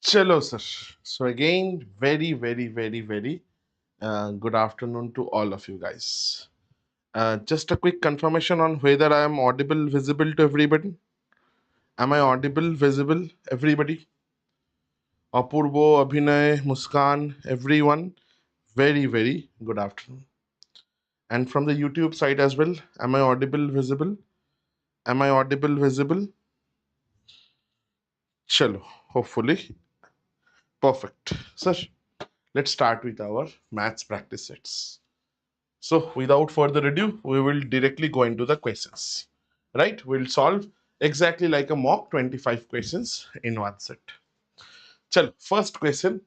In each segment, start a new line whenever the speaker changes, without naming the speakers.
Chalo, sir. So again, very good afternoon to all of you guys. Just a quick confirmation on whether I am audible, visible to everybody. Am I audible, visible, everybody? Apurvo, Abhinay, Muskan, everyone. Very good afternoon. And from the YouTube side as well, am I audible, visible? Am I audible, visible? Chalo, hopefully. Perfect. Sir, let's start with our maths practice sets. So without further ado, we will directly go into the questions. Right? We'll solve exactly like a mock 25 questions in one set. Chalo, first question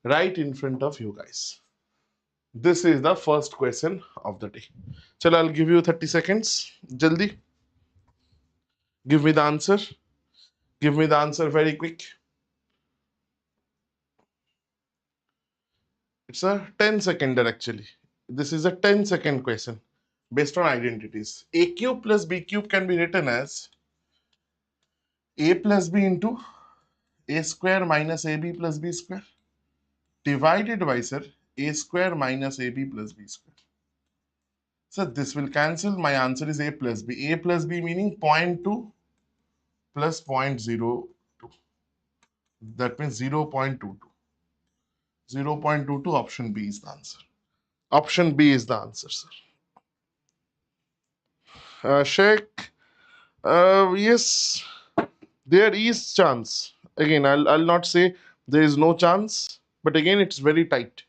right in front of you guys. This is the first question of the day. Chalo, I'll give you 30 seconds. Jaldi. Give me the answer. Give me the answer very quick. It's a 10-seconder actually. This is a 10-second question based on identities. A cube plus B cube can be written as A plus B into A square minus AB plus B square divided by, sir, A square minus AB plus B square. So this will cancel. My answer is A plus B. A plus B meaning 0.2 plus 0.02. That means 0.22. 0.22, option B is the answer. Option B is the answer, sir. Sheikh, yes, there is chance. Again, I'll not say there is no chance, but again, it's very tight.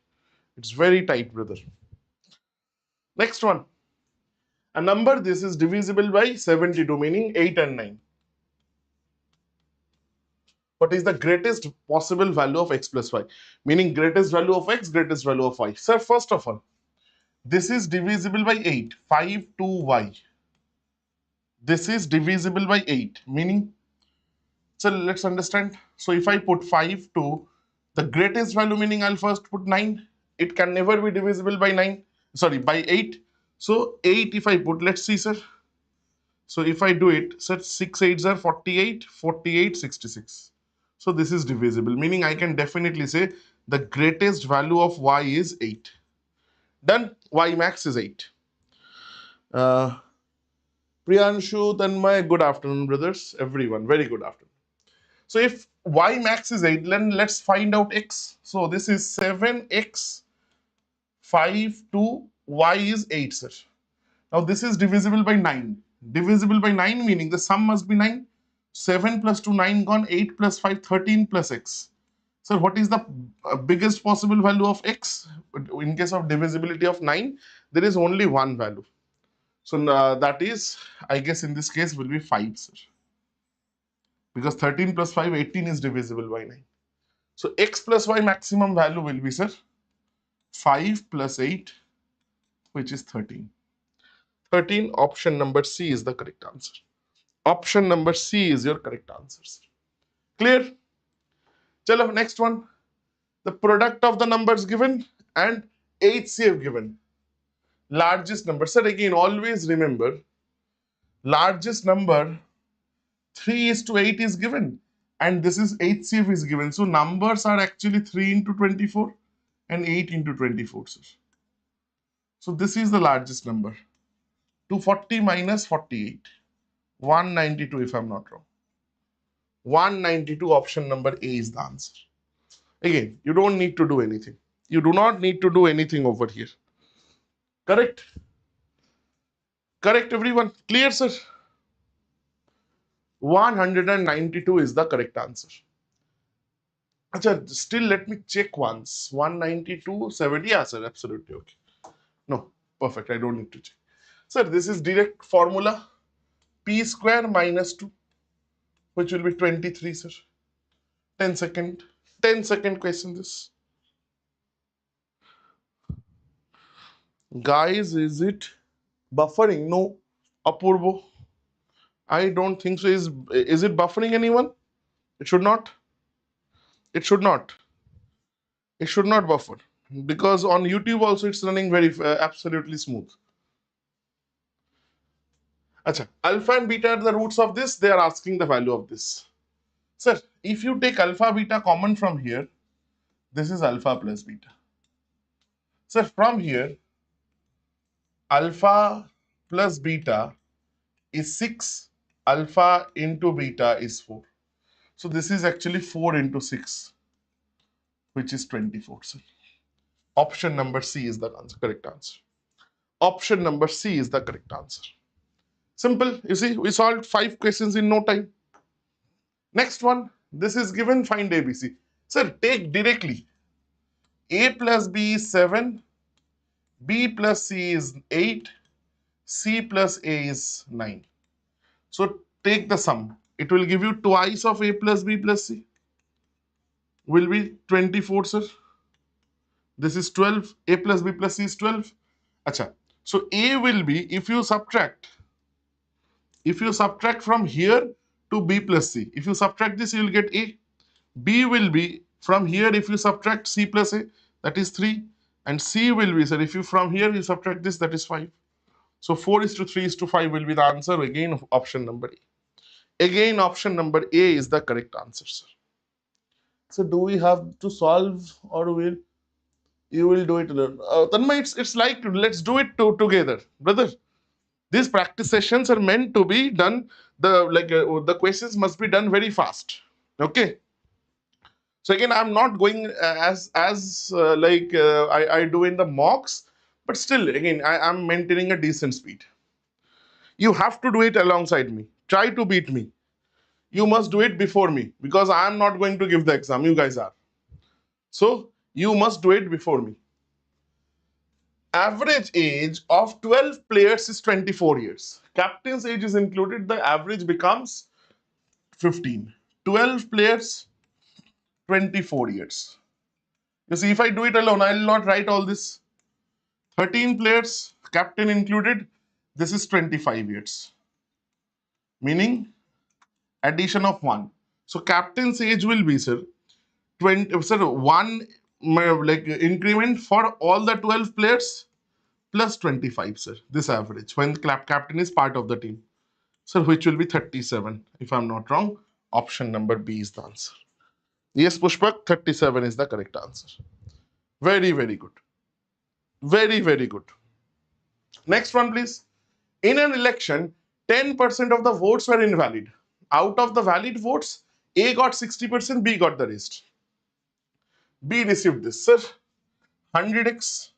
It's very tight, brother. Next one. A number this is divisible by 72, meaning 8 and 9. What is the greatest possible value of x plus y? Meaning greatest value of x, greatest value of y. Sir, first of all, this is divisible by 8, 5 to y. This is divisible by 8, meaning, so let's understand. So if I put 5 to the greatest value, meaning I'll first put 9. It can never be divisible by 9, sorry, by 8. So 8 if I put, let's see, sir. So if I do it, so 6 8s are 48, 48, 66. So this is divisible, meaning I can definitely say the greatest value of y is 8. Done. Y max is 8. Priyanshu, Tanmay, good afternoon, brothers. Everyone, very good afternoon. So if y max is 8, then let's find out x. So this is 7x 5 to y is 8, sir. Now this is divisible by 9. Divisible by 9 meaning the sum must be 9. 7 plus 2, 9 gone. 8 plus 5, 13 plus x. So what is the biggest possible value of x? In case of divisibility of 9, there is only one value. So that is, I guess in this case will be 5, sir. Because 13 plus 5, 18 is divisible by 9. So x plus y maximum value will be, sir, 5 plus 8, which is 13. 13, option number C is the correct answer. Option number C is your correct answer. Clear? Chalo, next one. The product of the numbers given and HCF given. Largest number. Sir, again, always remember, largest number 3:8 is given. And this is HCF is given. So numbers are actually 3 into 24 and 8 into 24. Sir. So this is the largest number. 240 minus 48. 192 if I'm not wrong. 192, option number A is the answer. Again, you don't need to do anything. You do not need to do anything over here. Correct? Correct, everyone? Clear, sir? 192 is the correct answer. Achha, still let me check once. 192, 70, yeah, sir, absolutely okay. No, perfect, I don't need to check. Sir, this is direct formula. P square minus 2, which will be 23, sir. 10-second question this. Guys, is it buffering? No. Apurvo, I don't think so. Is it buffering anyone? It should not. It should not. It should not buffer because on YouTube also it's running very absolutely smooth. Acha, alpha and beta are the roots of this. They are asking the value of this. Sir, if you take alpha beta common from here, this is alpha plus beta. Sir, from here, alpha plus beta is 6, alpha into beta is 4. So this is actually 4 into 6, which is 24. Sir. Option number C is the correct answer. Option number C is the correct answer. Simple. You see, we solved 5 questions in no time. Next one, this is given, find ABC. Sir, take directly. A plus B is 7, B plus C is 8, C plus A is 9. So take the sum. It will give you twice of A plus B plus C. Will be 24, sir. This is 12. A plus B plus C is 12. Acha. So A will be, if you subtract from here to B plus C, if you subtract this, you will get A. B will be from here, if you subtract C plus A, that is 3. And C will be, sir, if you from here you subtract this, that is 5. So 4:3:5 will be the answer. Again, option number A. Again, option number A is the correct answer, sir. So do we have to solve, or you will do it alone? Tanmay, it's like, let's do it together, brother. These practice sessions are meant to be done. The questions must be done very fast. Okay. So again, I'm not going as I do in the mocks, but still, again, I'm maintaining a decent speed. You have to do it alongside me. Try to beat me. You must do it before me, because I'm not going to give the exam. You guys are. So you must do it before me. Average age of 12 players is 24 years. Captain's age is included. The average becomes 15. 12 players, 24 years. You see, if I do it alone, I will not write all this. 13 players, captain included, this is 25 years. Meaning addition of 1. So captain's age will be, sir, 1 increment for all the 12 players plus 25, sir. This average when captain is part of the team. Sir, which will be 37, if I'm not wrong. Option number B is the answer. Yes, Pushpak, 37 is the correct answer. Very, very good. Very, very good. Next one, please. In an election, 10% of the votes were invalid. Out of the valid votes, A got 60%, B got the rest. B received this, sir, 100x.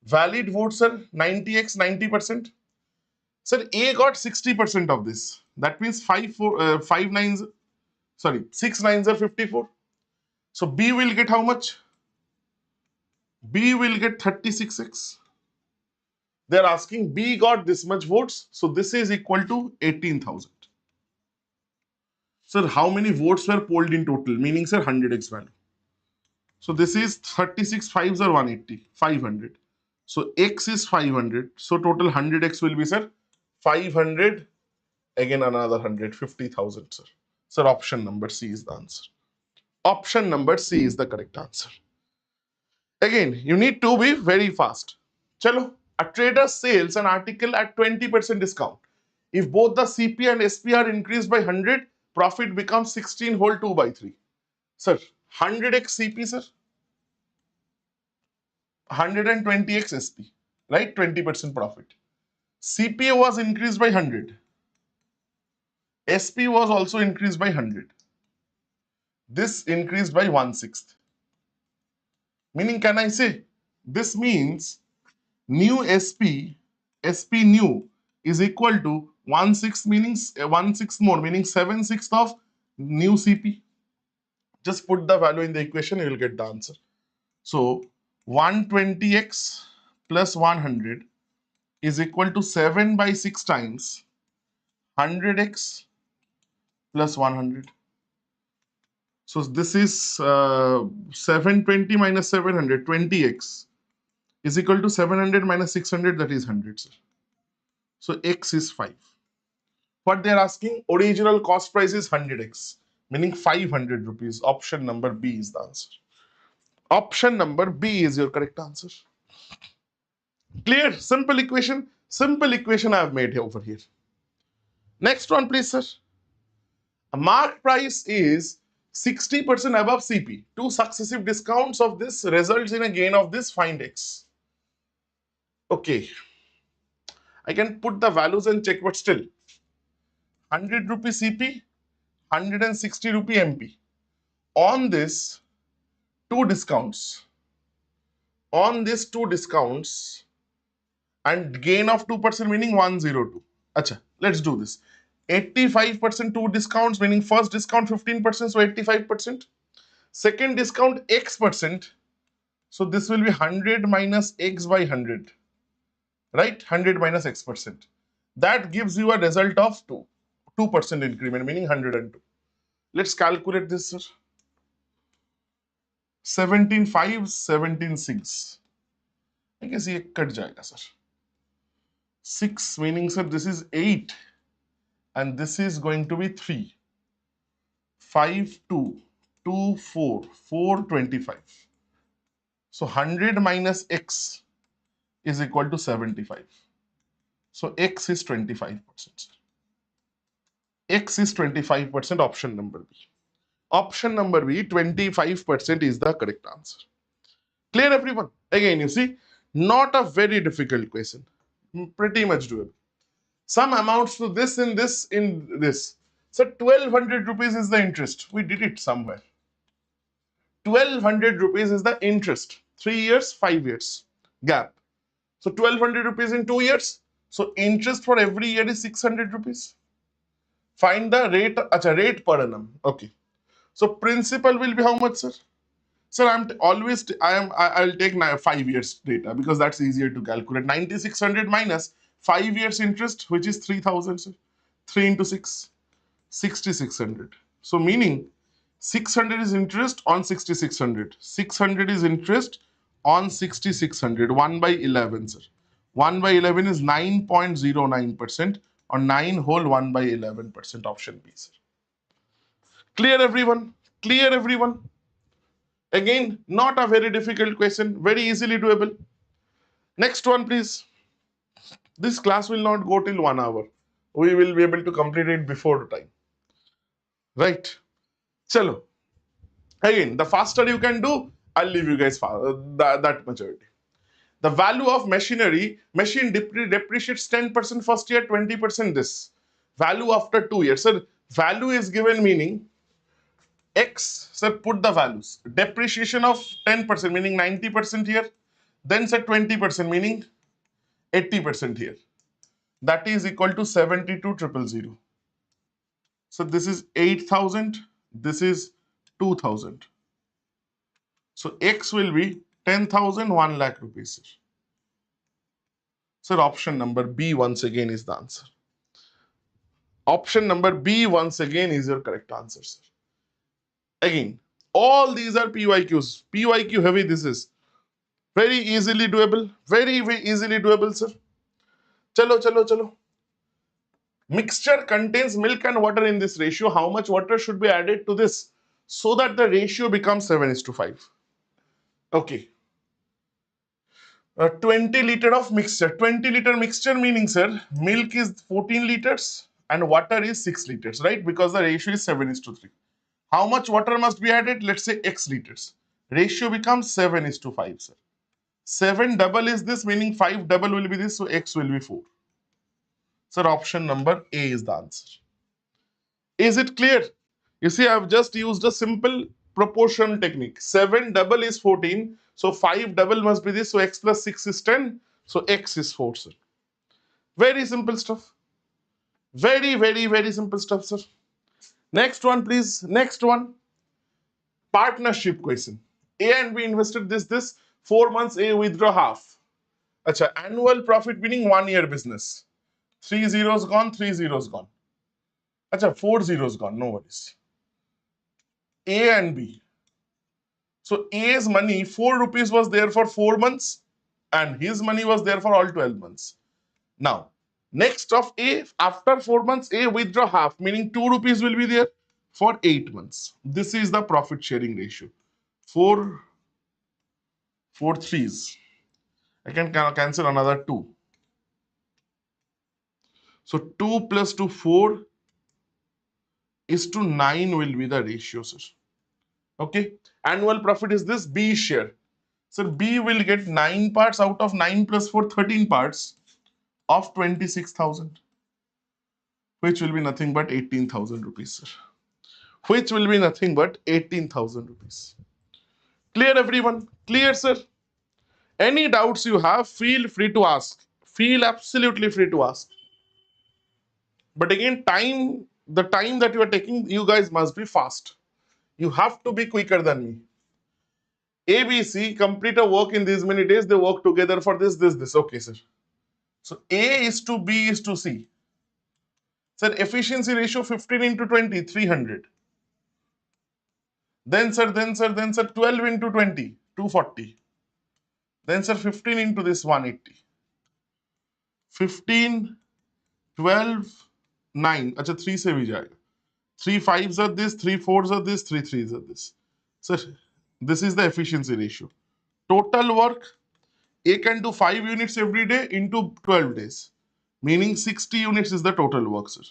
Valid votes, sir, 90x, 90%. Sir, A got 60% of this. That means 6 nines are 54. So B will get how much? B will get 36x. They're asking B got this much votes. So this is equal to 18,000. Sir, how many votes were polled in total? Meaning, sir, 100x value. So this is 36 5s are 180, 500. So x is 500. So total 100x will be, sir, 500. Again, another 100, 50,000, sir. Sir, option number C is the answer. Option number C is the correct answer. Again, you need to be very fast. Chalo, a trader sells an article at 20% discount. If both the CP and SP are increased by 100, profit becomes 16 whole 2 by 3. Sir, 100x CP, sir. 120x SP, right? 20% profit. CPA was increased by 100. SP was also increased by 100. This increased by 1/6. Meaning, can I say, this means new SP new is equal to 1/6, meaning 1/6 more, meaning 7/6 of new CP. Just put the value in the equation, you will get the answer. So 120x plus 100 is equal to 7 by 6 times 100x plus 100. So this is 720 minus 700, 20x is equal to 700 minus 600, that is 100, sir. So x is 5. What they are asking, original cost price is 100x, meaning 500 rupees. Option number B is the answer. Option number B is your correct answer. Clear? Simple equation. Simple equation I have made over here. Next one, please, sir. Mark price is 60% above CP. Two successive discounts of this results in a gain of this, find X. Okay, I can put the values and check, but still 100 rupee CP, 160 rupee MP. On this, two discounts. On this two discounts and gain of 2% meaning 102. Acha, let's do this. 85% two discounts meaning first discount 15%, so 85%. Second discount X%. So this will be 100 minus X by 100. Right? 100 minus X%. That gives you a result of 2. 2% increment meaning 102. Let's calculate this, sir. 17.5, 17.6. I guess ये cut जाएगा, sir. 6 meaning, sir, this is 8 and this is going to be 3. 5, 2, 2, 4, 4, 25. So 100 minus X is equal to 75. So X is 25%. X is 25%, option number B. Option number B, 25% is the correct answer. Clear, everyone? Again, you see, not a very difficult question. Pretty much doable. Some amounts to this in this in this. So 1200 rupees is the interest. We did it somewhere. 1200 rupees is the interest. 3 years, 5 years gap. So 1200 rupees in 2 years. So interest for every year is 600 rupees. Find the rate, acha, rate per annum. Okay. So principal will be how much, sir? Sir, I'll take 5 years data because that's easier to calculate. 9600 minus 5 years interest, which is 3000, sir. 3 into 6, 6600. So meaning 600 is interest on 6600. 600 is interest on 6600. 1 by 11, sir. 1 by 11 is 9.09%, or 9 whole 1 by 11%, option B, sir. Clear, everyone? Clear, everyone? Again, not a very difficult question, very easily doable. Next one, please. This class will not go till 1 hour. We will be able to complete it before the time. Right? Chalo. Again, the faster you can do, I'll leave you guys that majority. The value of machinery, machine depreciates 10% first year, 20% this. Value after 2 years. Sir, value is given meaning X, sir, put the values. Depreciation of 10%, meaning 90% here. Then, sir, 20%, meaning 80% here. That is equal to 72,000. So, this is 8,000. This is 2,000. So, X will be 10,000, 1 lakh rupees, sir. Sir, option number B once again is the answer. Option number B once again is your correct answer, sir. Again, all these are PYQs. PYQ heavy this is. Very easily doable. Very, very easily doable, sir. Chalo, chalo, chalo. Mixture contains milk and water in this ratio. How much water should be added to this so that the ratio becomes 7:5? Okay. 20 liter of mixture. 20 liter mixture meaning, sir, milk is 14 liters and water is 6 liters, right? Because the ratio is 7:3. How much water must be added? Let's say X liters. Ratio becomes 7:5, sir. 7 double is this, meaning 5 double will be this, so X will be 4. Sir, option number A is the answer. Is it clear? You see, I've just used a simple proportion technique. 7 double is 14, so 5 double must be this, so X plus 6 is 10, so X is 4, sir. Very simple stuff. Very, very, very simple stuff, sir. Next one, please. Next one. Partnership question. A and B invested this. 4 months A withdraw half. Acha, annual profit meaning 1 year business. 3 zeros gone, 3 zeros gone. Acha, 4 zeros gone, no worries. A and B. So A's money, 4 rupees was there for 4 months and his money was there for all 12 months. Now, next of A, after 4 months, A withdraw half, meaning 2 rupees will be there for 8 months. This is the profit sharing ratio. 4 threes. I can cancel another 2. So 2 plus 2, 4. is to 9 will be the ratio, sir. Okay. Annual profit is this B share. So B will get 9 parts out of 9 plus 4, 13 parts of 26,000, which will be nothing but 18,000 rupees, sir. Which will be nothing but 18,000 rupees. Clear, everyone? Clear, sir? Any doubts you have, feel free to ask. Feel absolutely free to ask. But again, the time that you are taking, you guys must be fast. You have to be quicker than me. A, B, C complete a work in these many days. They work together for this. Okay, sir. So A is to B is to C. Sir, efficiency ratio 15 into 20, 300. Then, sir, 12 into 20, 240. Then, sir, 15 into this, 180. 15, 12, 9. अच्छा 3 से भी जाएगा. 3 5s are this, 3 4s are this, 3 3s are this. Sir, this is the efficiency ratio. Total work, A can do 5 units every day into 12 days. Meaning 60 units is the total work, sir.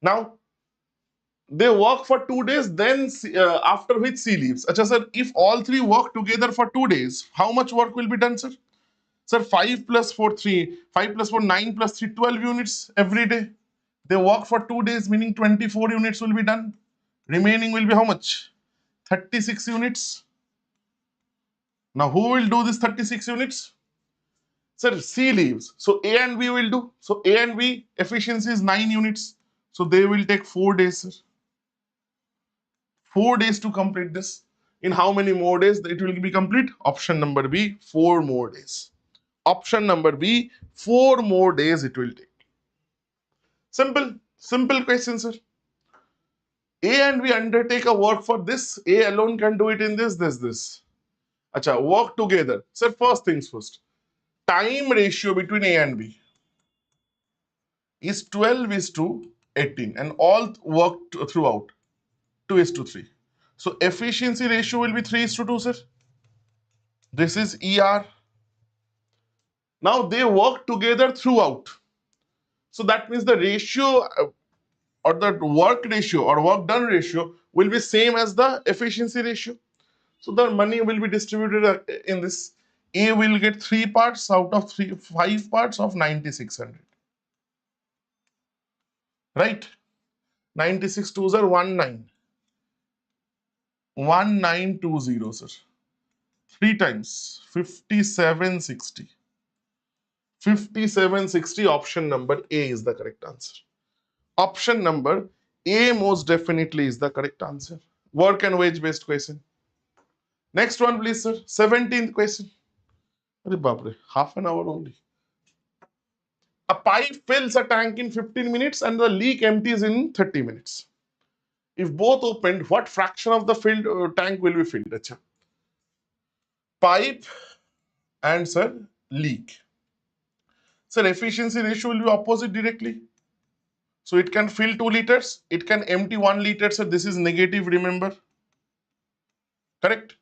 Now, they work for 2 days, then after which C leaves. Achha, sir, if all three work together for 2 days, how much work will be done, sir? Sir, 5 plus 4, 3. 5 plus 4, 9 plus 3, 12 units every day. They work for 2 days, meaning 24 units will be done. Remaining will be how much? 36 units. Now, who will do this 36 units? Sir, C leaves. So, A and B will do. So, A and B efficiency is 9 units. So, they will take 4 days, sir. 4 days to complete this. In how many more days it will be complete? Option number B, 4 more days. Option number B, 4 more days it will take. Simple question, sir. A and B undertake a work for this. A alone can do it in this. Acha, work together. Sir, first things first. Time ratio between A and B is 12 is to 18 and all work throughout 2 is to 3. So efficiency ratio will be 3 is to 2, sir. This is ER. Now they work together throughout. So that means the ratio or the work ratio or work done ratio will be same as the efficiency ratio. So the money will be distributed in this. A will get 3 parts out of 5 parts of 9600. Right? 96 twos are 19. 1920, sir. 3 times 5760. 5760, option number A is the correct answer. Option number A most definitely is the correct answer. Work and wage based question. Next one, please, sir. 17th question. Arre baapre, half an hour only. A pipe fills a tank in 15 minutes and the leak empties in 30 minutes. If both opened, what fraction of the filled tank will be filled? Achha. Pipe and, sir, leak. Sir, efficiency ratio will be opposite directly. So it can fill 2 liters, it can empty 1 liter. So this is negative, remember. Correct?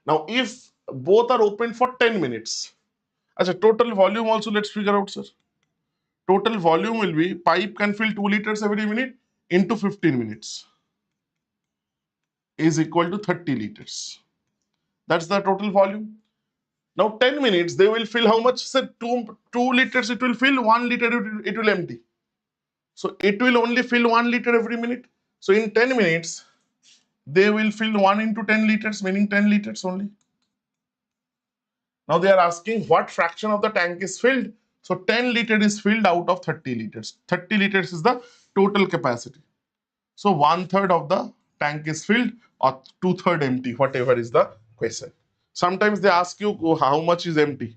Now, if both are open for 10 minutes, as a total volume also let's figure out, sir. Total volume will be pipe can fill 2 liters every minute into 15 minutes is equal to 30 liters. That's the total volume. Now 10 minutes they will fill how much? Sir, 2 liters it will fill, 1 liter it will empty. So it will only fill 1 liter every minute. So in 10 minutes they will fill 1 into 10 liters, meaning 10 liters only. Now they are asking what fraction of the tank is filled. So 10 liter is filled out of 30 liters. 30 liters is the total capacity. So 1/3 of the tank is filled or 2/3 empty, whatever is the question. Sometimes they ask you how much is empty.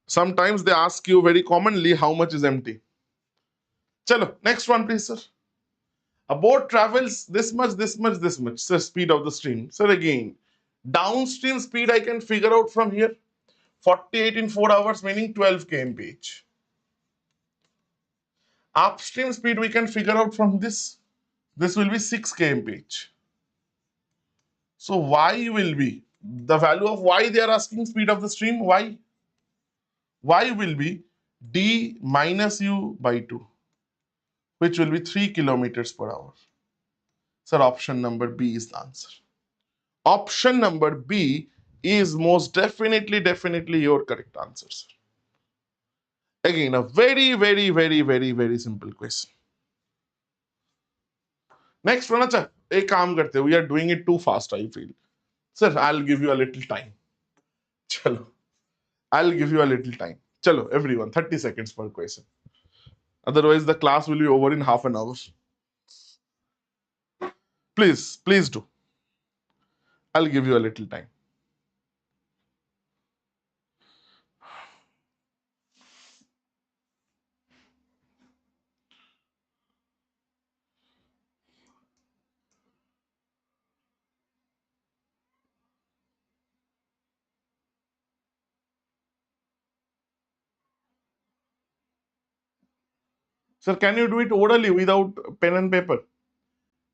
Sometimes they ask you very commonly how much is empty. Chalo, next one please, sir. A boat travels this much, sir, speed of the stream. Sir, again, downstream speed I can figure out from here. 48 in 4 hours, meaning 12 kmph. Upstream speed we can figure out from this. This will be 6 kmph. So y will be, the value of y they are asking, speed of the stream, y. Y will be d minus u by 2. which will be 3 kilometers per hour. Sir, option number B is the answer. Option number B is most definitely your correct answer, sir. Again, a very simple question. Next one, acha, ek kaam karte, we are doing it too fast, I feel. Sir, I'll give you a little time. Chalo. I'll give you a little time. Chalo, everyone, 30 seconds per question. Otherwise, the class will be over in half an hour. Please do. I'll give you a little time. Sir, can you do it orally without pen and paper?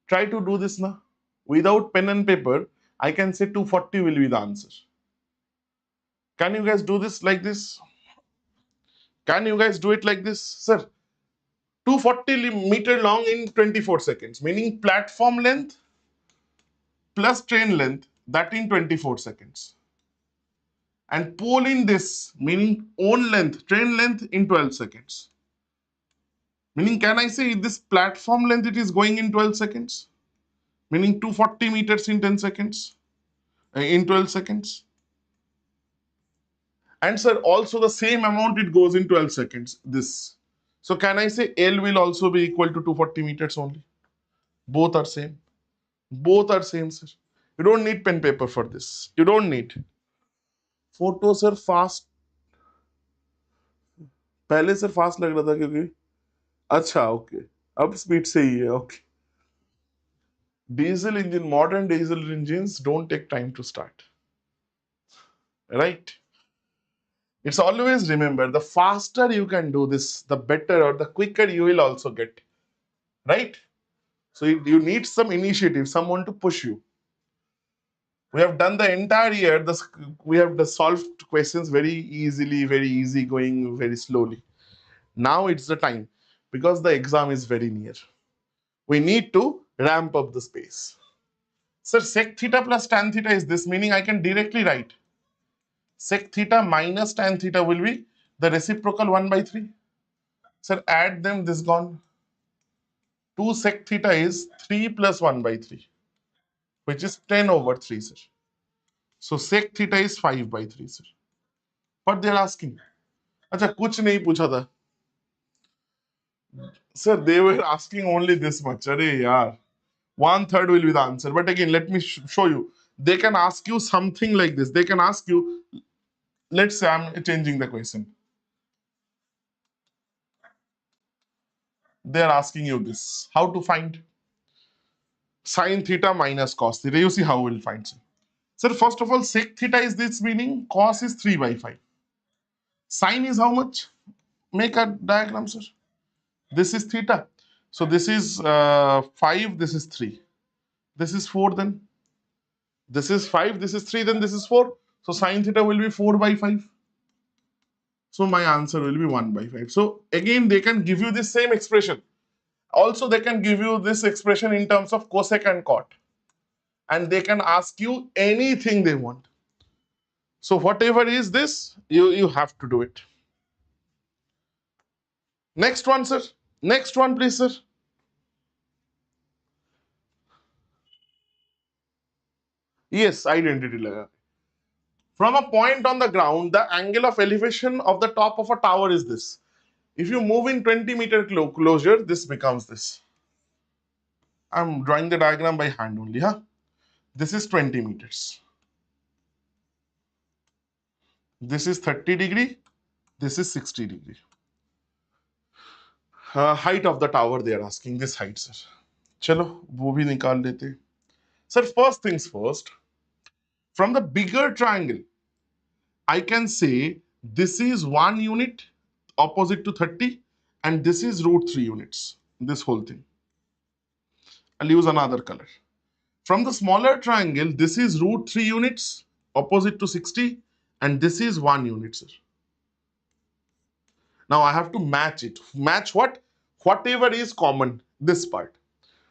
Try to do this now. Without pen and paper, I can say 240 will be the answer. Can you guys do this like this? Can you guys do it like this? Sir, 240 meter long in 24 seconds, meaning platform length plus train length, that in 24 seconds. And pole in this, meaning own length, train length in 12 seconds. Meaning, can I say this platform length, it is going in 12 seconds? Meaning 240 meters in 10 seconds, in 12 seconds. And sir, also the same amount it goes in 12 seconds, this. So can I say L will also be equal to 240 meters only? Both are same. Both are same, sir. You don't need pen paper for this. You don't need. Photo sir fast. पहले sir fast लग रहा था क्योंकि अच्छा okay अब speed से ही है okay diesel engine, modern diesel engines don't take time to start, right? It's always remember, the faster you can do this, the better or the quicker you will also get, right? So you need some initiative, someone to push you. We have done the entire year, we have solved questions very easily, very easy going, very slowly. Now it's the time, because the exam is very near. We need to ramp up the space. Sir, sec theta plus tan theta is this, meaning I can directly write sec theta minus tan theta will be the reciprocal 1 by 3. Sir, add them, this gone. 2 sec theta is 3 plus 1 by 3, which is 10 over 3, sir. So sec theta is 5 by 3, sir. But they are asking. Acha, kuch nahi pucha tha. Sir, they were asking only this much. Arey yaar. 1/3 will be the answer. But again, let me show you. They can ask you something like this. They can ask you, let's say I'm changing the question. They are asking you this. How to find sin theta minus cos theta. You see how we'll find it. Sir, first of all, sec theta is this, meaning cos is 3 by 5. Sin is how much? Make a diagram, sir. This is theta. So this is 5, this is 3. This is 4 then. This is 5, this is 3, then this is 4. So sin theta will be 4 by 5. So my answer will be 1 by 5. So again, they can give you this same expression. Also, they can give you this expression in terms of cosec and cot. And they can ask you anything they want. So whatever is this, you have to do it. Next one, sir. Next one, please, sir. Yes, identity layer. From a point on the ground, the angle of elevation of the top of a tower is this. If you move in 20-meter closure, this becomes this. I'm drawing the diagram by hand only, huh? This is 20 meters. This is 30 degree. This is 60 degree. Height of the tower they are asking, this height, sir. Chalo, wo bhi nikal lete. Sir, first things first. From the bigger triangle, I can say this is 1 unit opposite to 30 and this is root 3 units, this whole thing. I'll use another color. From the smaller triangle, this is root 3 units opposite to 60 and this is 1 unit, sir. Now I have to match it. Match what? whatever is common, this part.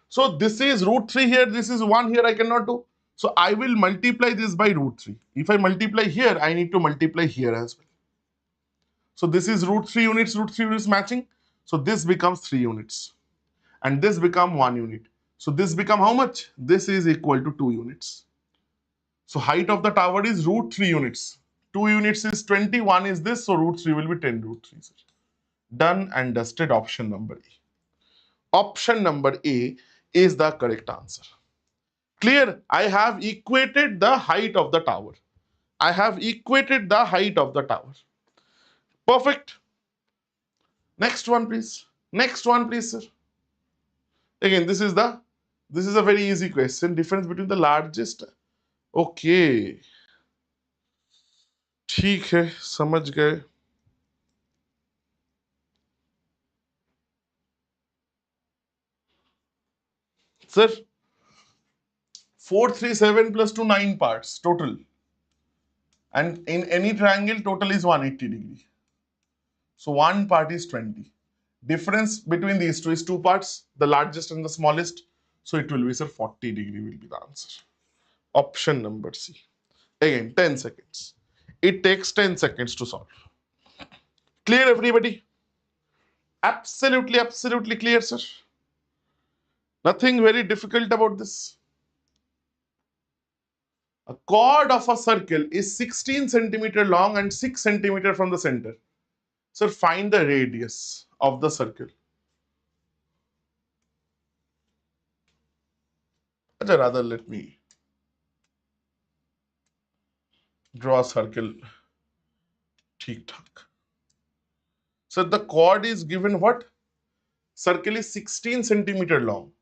So this is root 3 here, this is 1 here, I cannot do. So I will multiply this by root 3. If I multiply here, I need to multiply here as well. So this is root 3 units matching. So this becomes 3 units. And this become 1 unit. So this become how much? This is equal to 2 units. So height of the tower is root 3 units. 2 units is 20, 1 is this, so root 3 will be 10 root 3. Done and dusted, option number A. Option number A is the correct answer. Clear? I have equated the height of the tower. I have equated the height of the tower. Perfect. Next one, please. Next one, please, sir. Again, this is a very easy question. Difference between the largest. Okay. ठीक है, समझ गए. Sir, 437 plus 2, 9 parts total. And in any triangle, total is 180 degree. So one part is 20. Difference between these two is 2 parts, the largest and the smallest. So it will be, sir, 40 degree will be the answer. Option number C. Again, 10 seconds. It takes 10 seconds to solve. Clear, everybody? Absolutely, absolutely clear, sir. Nothing very difficult about this. A chord of a circle is 16 centimeter long and 6 centimeter from the center. Sir, find the radius of the circle. Rather, let me draw a circle. ठीक-ठाक. So the chord is given what? Circle is 16 centimeter long.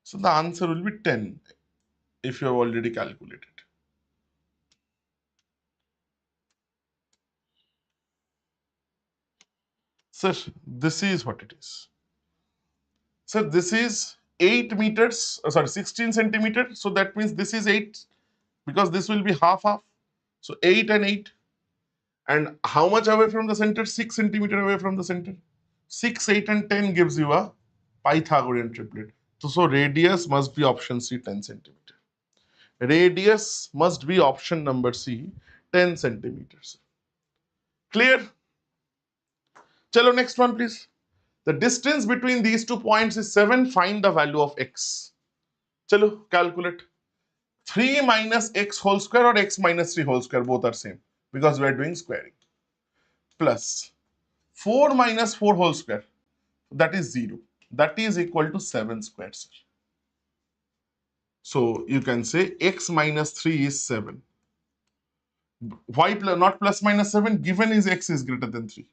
So the answer will be 10 if you have already calculated. Sir, this is what it is. Sir, this is 8 meters, 16 centimeters. So that means this is 8 because this will be half. So 8 and 8. And how much away from the center? 6 centimeter away from the center. 6, 8 and 10 gives you a Pythagorean triplet. So radius must be option C, 10 centimeter. Radius must be option number C, 10 centimeters. Clear? Chalo, next one, please. The distance between these 2 points is 7. Find the value of x. Chalo, calculate. 3 minus x whole square or x minus 3 whole square, both are same because we are doing squaring. Plus 4 minus 4 whole square, that is 0. That is equal to 7 squares. So you can say x minus 3 is 7. Why not plus minus 7? Given is x is greater than 3.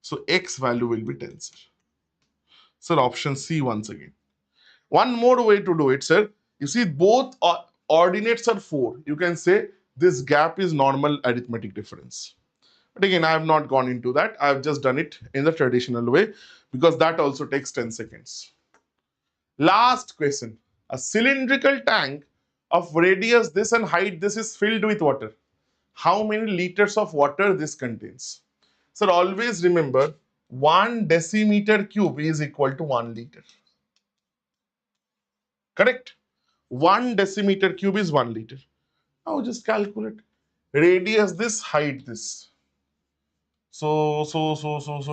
So x value will be 10, sir. Sir, option C once again. One more way to do it, sir. You see, both ordinates are 4. You can say this gap is normal arithmetic difference. But again, I have not gone into that. I have just done it in the traditional way because that also takes 10 seconds. Last question. A cylindrical tank of radius this and height this is filled with water. How many liters of water this contains? Sir, always remember 1 decimeter cube is equal to 1 liter. Correct? 1 decimeter cube is 1 liter. Now just calculate. Radius this, height this. So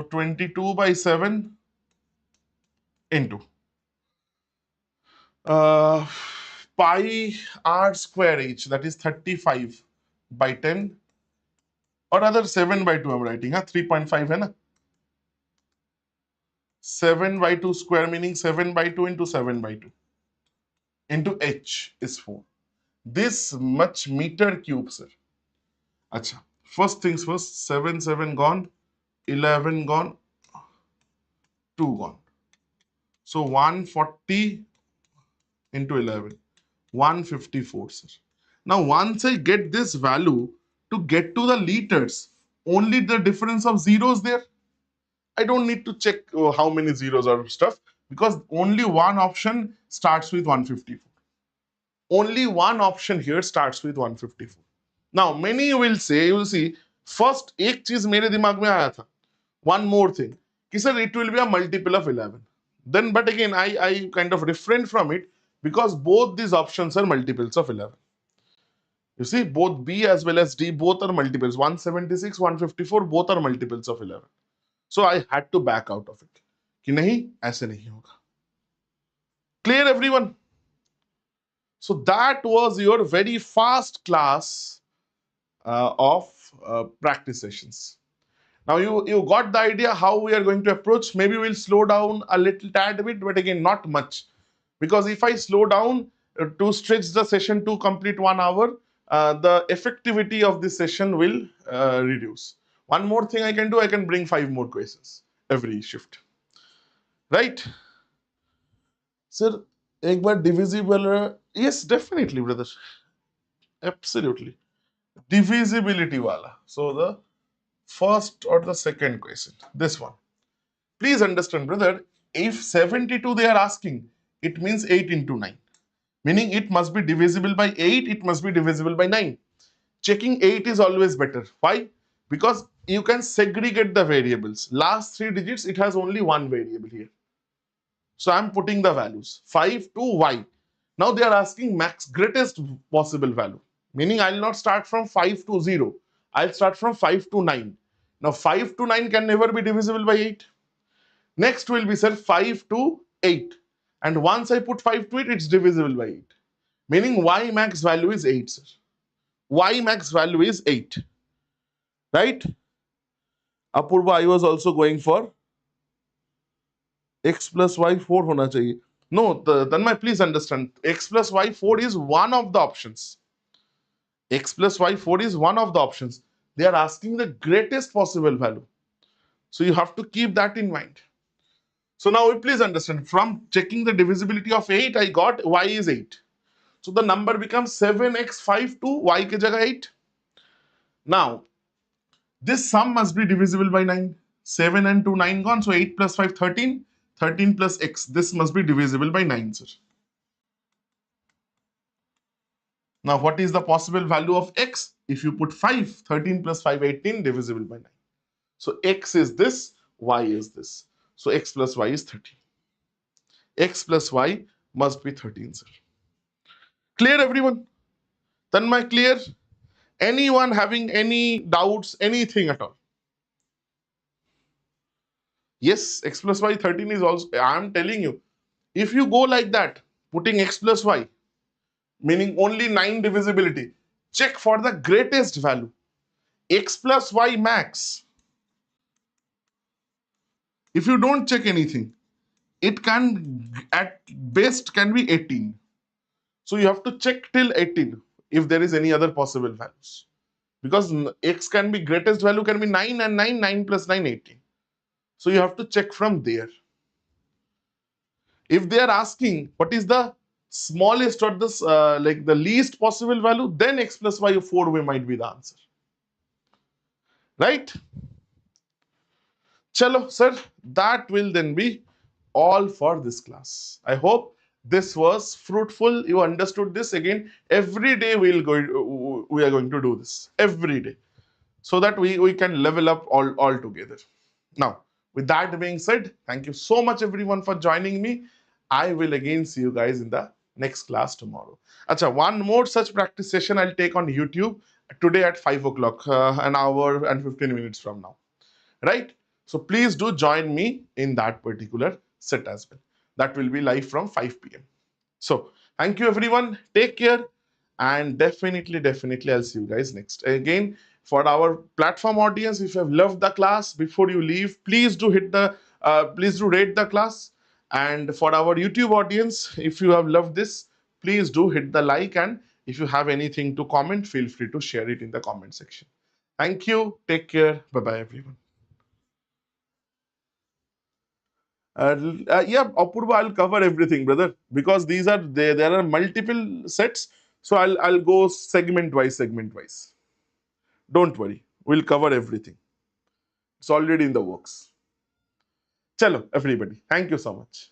22 by 7 into pi r square h, that is 35 by 10, or rather 7 by 2 I'm writing, 3.5 hai na? 7 by 2 square meaning 7 by 2 into 7 by 2 into h is 4. This much meter cube, sir. Acha. First things first, 7 gone, 11 gone, 2 gone. So 140 into 11, 154, sir. Now once I get this value, to get to the liters, only the difference of zeros there. I don't need to check how many zeros or stuff because only one option starts with 154. Only one option here starts with 154. Now many will say, you will see, first एक चीज मेरे दिमाग में आया था, One more thing. Sir, it will be a multiple of 11. Then, but again, I kind of refrain from it because both these options are multiples of 11. You see, both B as well as D, both are multiples. 176, 154, both are multiples of 11. So I had to back out of it. कि नहीं, ऐसे नहीं होगा. Clear, everyone? So that was your very fast class of practice sessions. Now you got the idea how we are going to approach. Maybe we'll slow down a little tad bit, but again, not much. Because if I slow down to stretch the session to complete 1 hour, the effectivity of this session will reduce. One more thing I can do, I can bring 5 more questions every shift. Right? Sir, एक बार divisible, yes, definitely, brother. Absolutely. Divisibility wala. So the first or the second question, this one. Please understand, brother, if 72 they are asking, it means 8 into 9. Meaning it must be divisible by 8, it must be divisible by 9. Checking 8 is always better. Why? Because you can segregate the variables. Last 3 digits, it has only one variable here. So I'm putting the values 5 to y. Now they are asking max greatest possible value. Meaning I'll not start from 5 to 0. I'll start from 5 to 9. Now 5 to 9 can never be divisible by 8. Next will be, sir, 5 to 8. And once I put 5 to it, it's divisible by 8. Meaning y max value is 8, sir. Y max value is 8. Right? Apurva, I was also going for x plus y 4 hona chahiye. No, Tanmay, please understand. X plus y 4 is one of the options. X plus y 4 is one of the options. They are asking the greatest possible value. So you have to keep that in mind. So now please understand, from checking the divisibility of 8, I got y is 8. So the number becomes 7x5 to y ke jagah 8. Now, this sum must be divisible by 9. 7 and 2, 9 gone. So 8 plus 5, 13. 13 plus x. This must be divisible by 9, sir. Now, what is the possible value of x? If you put 5, 13 plus 5, 18, divisible by 9. So x is this, y is this. So x plus y is 13. X plus y must be 13, sir. Clear, everyone? Tanmay, clear? Anyone having any doubts, anything at all? Yes, x plus y 13 is also, I am telling you, if you go like that, putting x plus y, meaning only 9 divisibility, check for the greatest value. X plus y max. If you don't check anything, it can at best can be 18. So you have to check till 18 if there is any other possible values. Because x can be, greatest value can be 9 and 9, 9 plus 9, 18. So you have to check from there. If they are asking what is the smallest or this like the least possible value, then x plus y 4 way might be the answer. Right? Chalo, sir, that will then be all for this class. I hope this was fruitful. You understood this. Again, every day we are going to do this every day, so that we can level up all together. Now, with that being said, thank you so much everyone for joining me. I will again see you guys in the next class tomorrow. Acha, one more such practice session I'll take on YouTube today at 5 o'clock, an hour and 15 minutes from now. Right? So please do join me in that particular set as well. That will be live from 5 p.m. So thank you everyone. Take care. And definitely I'll see you guys next. Again, for our platform audience, if you have loved the class, before you leave, please do rate the class. And for our YouTube audience, if you have loved this, please do hit the like, and if you have anything to comment, feel free to share it in the comment section. Thank you. Take care. Bye-bye, everyone. Yeah, Apurva, I'll cover everything, brother, because there are multiple sets. So I'll go segment wise. Don't worry, we'll cover everything. It's already in the works. Chalo, everybody. Thank you so much.